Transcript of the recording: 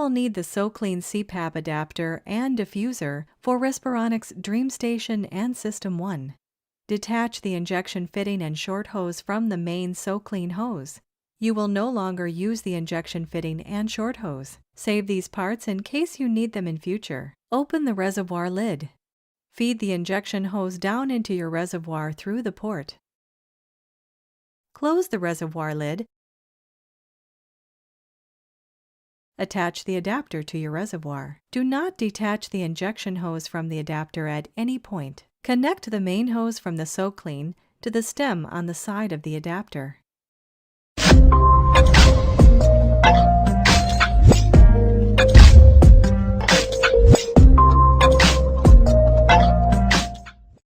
will need the SoClean CPAP adapter and diffuser for Respironics DreamStation and System 1. Detach the injection fitting and short hose from the main SoClean hose. You will no longer use the injection fitting and short hose. Save these parts in case you need them in future. Open the reservoir lid. Feed the injection hose down into your reservoir through the port. Close the reservoir lid. Attach the adapter to your reservoir. Do not detach the injection hose from the adapter at any point. Connect the main hose from the SoClean to the stem on the side of the adapter.